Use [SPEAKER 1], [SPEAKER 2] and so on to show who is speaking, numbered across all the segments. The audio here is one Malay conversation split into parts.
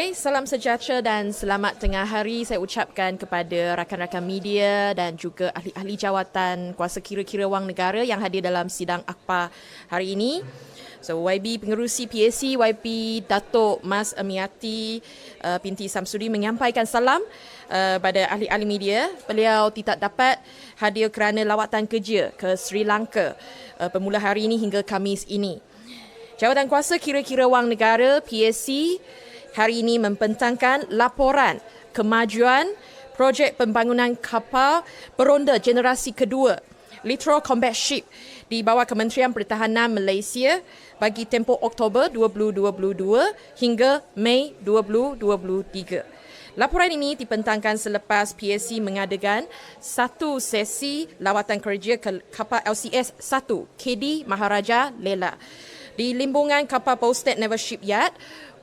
[SPEAKER 1] Hai, salam sejahtera dan selamat tengah hari saya ucapkan kepada rakan-rakan media dan juga ahli-ahli jawatan kuasa kira-kira wang negara yang hadir dalam sidang akhbar hari ini. So, YB Pengerusi PAC, YB Datuk Mas Amiati binti Samsudi menyampaikan salam pada ahli-ahli media. Beliau tidak dapat hadir kerana lawatan kerja ke Sri Lanka bermula hari ini hingga Khamis ini. Jawatan Kuasa Kira-kira Wang Negara PAC hari ini membentangkan laporan kemajuan projek pembangunan kapal beronda generasi kedua Littoral Combat Ship di bawah Kementerian Pertahanan Malaysia bagi tempoh Oktober 2022 hingga Mei 2023. Laporan ini dibentangkan selepas PAC mengadakan satu sesi lawatan kerja ke kapal LCS 1 KD Maharaja Lela di limbungan kapal Posted Naval Shipyard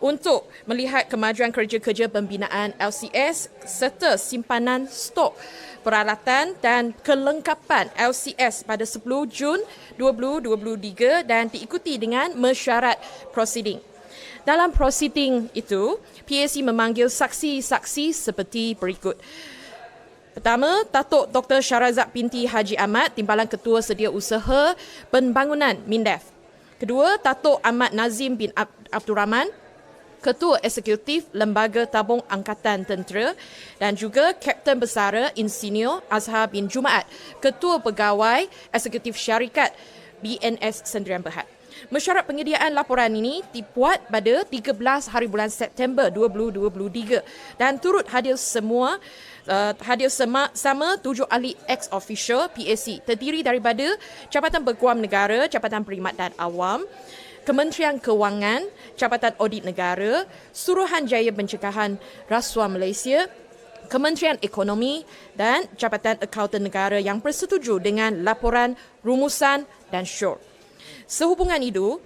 [SPEAKER 1] untuk melihat kemajuan kerja-kerja pembinaan LCS serta simpanan stok peralatan dan kelengkapan LCS pada 10 Jun 2023 dan diikuti dengan mesyuarat prosiding. Dalam prosiding itu, PAC memanggil saksi-saksi seperti berikut. Pertama, Datuk Dr. Syarazad binti Haji Ahmad, Timbalan Ketua Sediausaha Pembangunan MINDEF. Kedua, Datuk Ahmad Nazim bin Abdul Rahman, Ketua Eksekutif Lembaga Tabung Angkatan Tentera dan juga Kapten Besara Insinyur Azhar bin Jumaat, Ketua Pegawai Eksekutif Syarikat BNS Sendirian Berhad. Mesyuarat penyediaan laporan ini dibuat pada 13 hari bulan September 2023 dan turut hadir sama 7 ahli ex-officio PAC terdiri daripada Jabatan Peguam Negara, Jabatan Perkhidmatan Awam, Kementerian Kewangan, Jabatan Audit Negara, Suruhanjaya Pencegahan Rasuah Malaysia, Kementerian Ekonomi dan Jabatan Akauntan Negara yang bersetuju dengan laporan, rumusan dan syur. Sehubungan itu,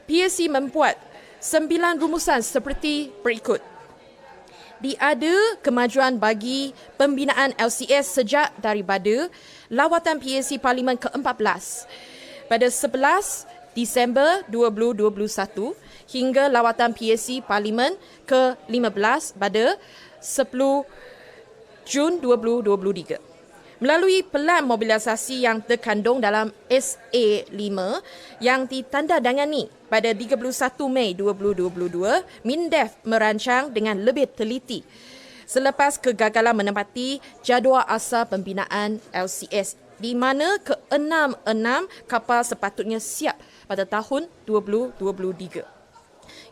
[SPEAKER 1] PAC membuat 9 rumusan seperti berikut. Diada kemajuan bagi pembinaan LCS sejak daripada lawatan PAC Parlimen ke-14 pada 11 Disember 2021 hingga lawatan PAC Parlimen ke-15 pada 10 Jun 2023. Melalui pelan mobilisasi yang terkandung dalam SA5 yang ditandatangani pada 31 Mei 2022, MINDEF merancang dengan lebih teliti selepas kegagalan menempati jadual asal pembinaan LCS di mana ke-6 kapal sepatutnya siap pada tahun 2023.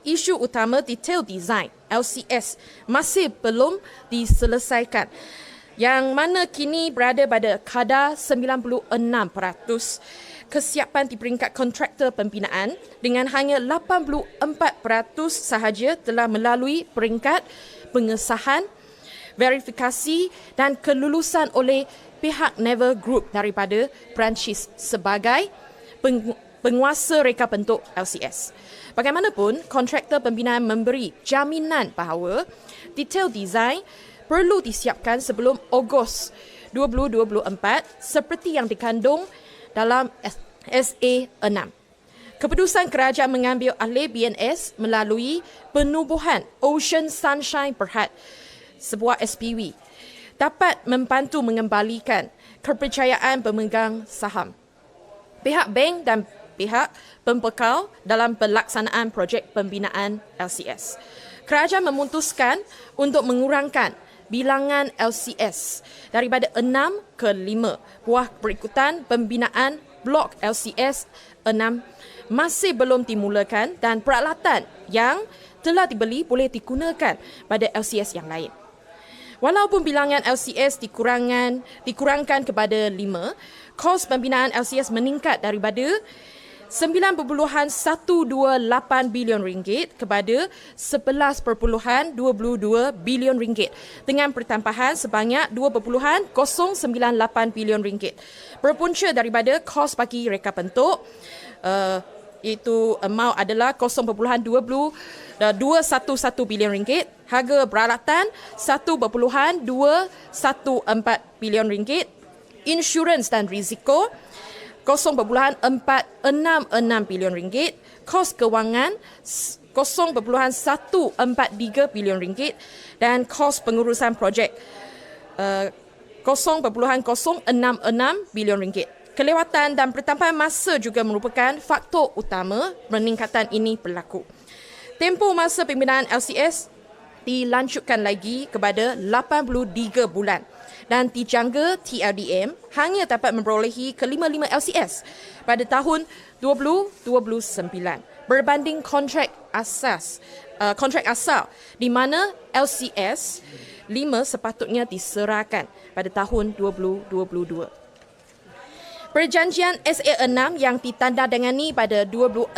[SPEAKER 1] Isu utama detail design LCS masih belum diselesaikan yang mana kini berada pada kadar 96% kesiapan di peringkat kontraktor pembinaan dengan hanya 84% sahaja telah melalui peringkat pengesahan, verifikasi dan kelulusan oleh pihak Naval Group daripada Perancis sebagai penguasa reka bentuk LCS. Bagaimanapun, kontraktor pembinaan memberi jaminan bahawa detail design perlu disiapkan sebelum Ogos 2024 seperti yang dikandung dalam SA6. Keputusan kerajaan mengambil alih BNS melalui penubuhan Ocean Sunshine Berhad, sebuah SPV, dapat membantu mengembalikan kepercayaan pemegang saham, pihak bank dan pihak pembekal dalam pelaksanaan projek pembinaan LCS. Kerajaan memutuskan untuk mengurangkan bilangan LCS daripada 6 ke 5 buah berikutan pembinaan blok LCS 6 masih belum dimulakan dan peralatan yang telah dibeli boleh digunakan pada LCS yang lain. Walaupun bilangan LCS dikurangkan kepada 5, kos pembinaan LCS meningkat daripada 9.128 bilion ringgit kepada 11.22 bilion ringgit dengan pertambahan sebanyak 2.098 bilion ringgit. Berpunca daripada kos bagi reka bentuk itu amount adalah 0.211 bilion ringgit, harga peralatan 1.214 bilion ringgit, insurans dan risiko 0.466 bilion ringgit, kos kewangan 0.143 bilion ringgit dan kos pengurusan projek 0.066 bilion ringgit. Kelewatan dan pertambahan masa juga merupakan faktor utama peningkatan ini berlaku. Tempoh masa pembinaan LCS dilanjutkan lagi kepada 83 bulan dan dijangka TLDM hanya dapat memperolehi ke-55 LCS pada tahun 2029 berbanding kontrak asal di mana LCS 5 sepatutnya diserahkan pada tahun 2022. Perjanjian SA6 yang ditandatangani pada 26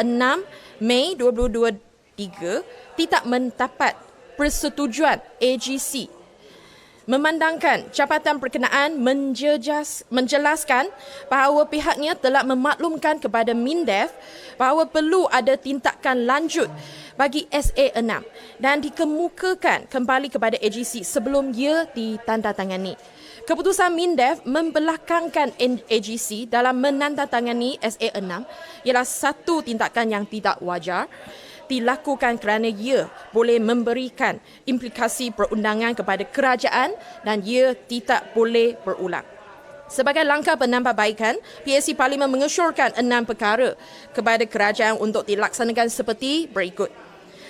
[SPEAKER 1] Mei 2023 tidak mendapat persetujuan AGC. Memandangkan Jabatan Perkenaan menjelaskan bahawa pihaknya telah memaklumkan kepada MINDEF bahawa perlu ada tindakan lanjut bagi SA6 dan dikemukakan kembali kepada AGC sebelum ia ditandatangani. Keputusan MINDEF membelakangkan AGC dalam menandatangani SA6 ialah satu tindakan yang tidak wajar dilakukan kerana ia boleh memberikan implikasi perundangan kepada kerajaan dan ia tidak boleh berulang. Sebagai langkah penambahbaikan, PSC Parlimen mengesyorkan 6 perkara kepada kerajaan untuk dilaksanakan seperti berikut.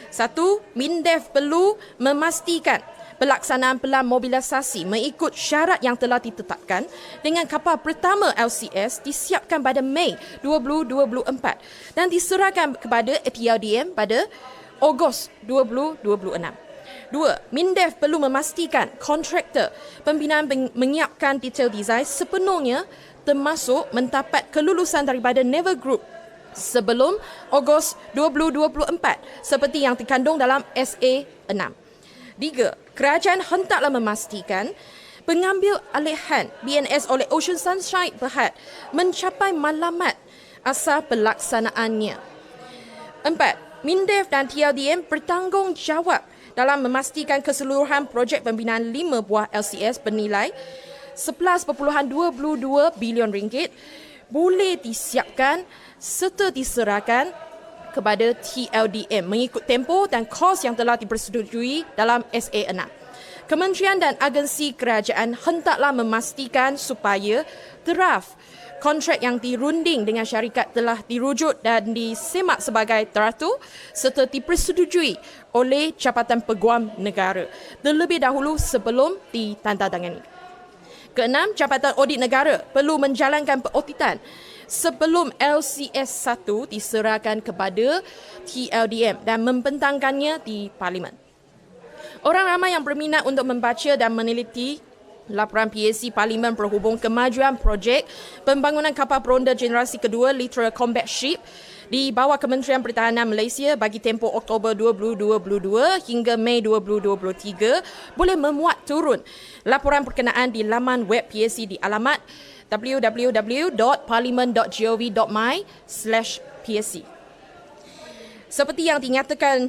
[SPEAKER 1] 1. MINDEF perlu memastikan pelaksanaan pelan mobilisasi mengikut syarat yang telah ditetapkan dengan kapal pertama LCS disiapkan pada Mei 2024 dan diserahkan kepada TLDM pada Ogos 2026. 2. MINDEF perlu memastikan kontraktor pembinaan menyiapkan detail design sepenuhnya termasuk mendapat kelulusan daripada Naval Group sebelum Ogos 2024 seperti yang terkandung dalam SA6. 3. Kerajaan hendaklah memastikan pengambil alihan BNS oleh Ocean Sunshine Berhad mencapai matlamat asal pelaksanaannya. 4. MINDEF dan TLDM bertanggungjawab dalam memastikan keseluruhan projek pembinaan 5 buah LCS bernilai 11.22 bilion ringgit boleh disiapkan serta diserahkan kepada TLDM mengikut tempoh dan kos yang telah dipersetujui dalam SA6. Kementerian dan agensi kerajaan hendaklah memastikan supaya draft kontrak yang dirunding dengan syarikat telah dirujuk dan disemak sebagai teratur serta dipersetujui oleh Jabatan Peguam Negara terlebih dahulu sebelum ditandatangani. Keenam, Jabatan Audit Negara perlu menjalankan perauditan sebelum LCS 1 diserahkan kepada TLDM dan membentangkannya di Parlimen. Orang ramai yang berminat untuk membaca dan meneliti laporan PSC Parlimen berhubung kemajuan projek pembangunan kapal peronda generasi kedua Literal Combat Ship di bawah Kementerian Pertahanan Malaysia bagi tempoh Oktober 2022 hingga Mei 2023 boleh memuat turun laporan berkenaan di laman web PSC di alamat www.parliament.gov.my/PSC. Seperti yang dinyatakan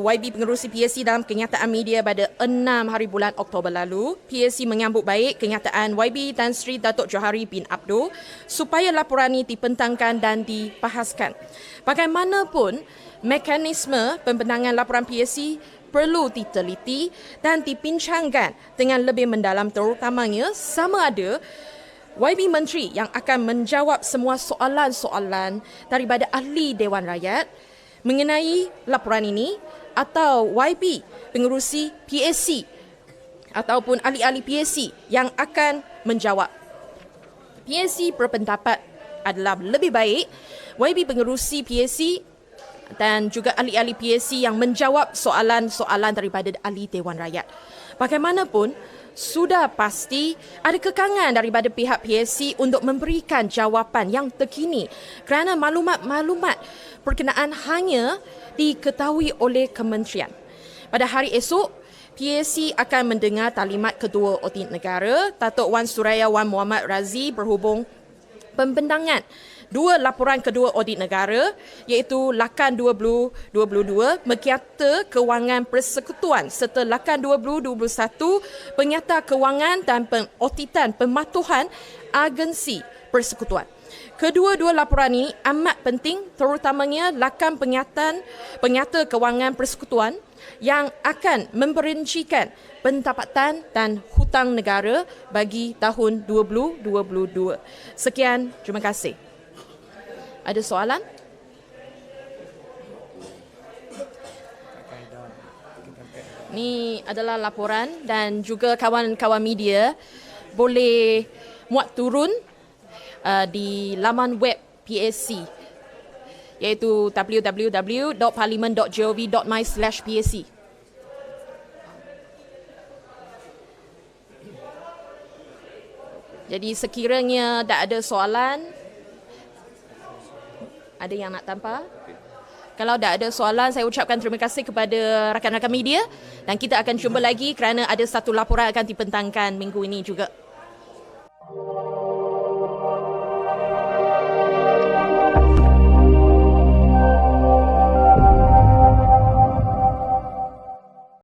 [SPEAKER 1] YB pengerusi PSC dalam kenyataan media pada 6 hari bulan Oktober lalu, PSC menyambut baik kenyataan YB Tan Sri Datuk Johari bin Abdul supaya laporan ini dibentangkan dan dibahaskan. Bagaimanapun, mekanisme pembentangan laporan PSC perlu diteliti dan dibincangkan dengan lebih mendalam terutamanya sama ada YB Menteri yang akan menjawab semua soalan-soalan daripada ahli Dewan Rakyat mengenai laporan ini atau YB pengerusi PSC ataupun ahli-ahli PSC yang akan menjawab. PSC berpendapat adalah lebih baik YB pengerusi PSC dan juga ahli-ahli PSC yang menjawab soalan-soalan daripada ahli Dewan Rakyat. Bagaimanapun, sudah pasti ada kekangan daripada pihak PSC untuk memberikan jawapan yang terkini kerana maklumat-maklumat berkenaan hanya diketahui oleh kementerian. Pada hari esok, PSC akan mendengar taklimat Ketua Audit Negara, Datuk Wan Suraya Wan Muhammad Razi berhubung pembentangan 2 laporan Kedua Audit Negara iaitu Lakan 2022 Mekiata Kewangan Persekutuan serta Lakan 2021 Penyata Kewangan dan Pengauditan Pematuhan Agensi Persekutuan. Kedua-dua laporan ini amat penting, terutamanya lakam penyata kewangan persekutuan yang akan memperincikan pendapatan dan hutang negara bagi tahun 2022. Sekian, terima kasih. Ada soalan? Ini adalah laporan dan juga kawan-kawan media boleh muat turun di laman web PAC iaitu www.parliament.gov.my/PAC. Jadi sekiranya tak ada soalan, ada yang nak tanpa? Kalau tak ada soalan, saya ucapkan terima kasih kepada rakan-rakan media dan kita akan jumpa lagi kerana ada satu laporan akan dibentangkan minggu ini juga.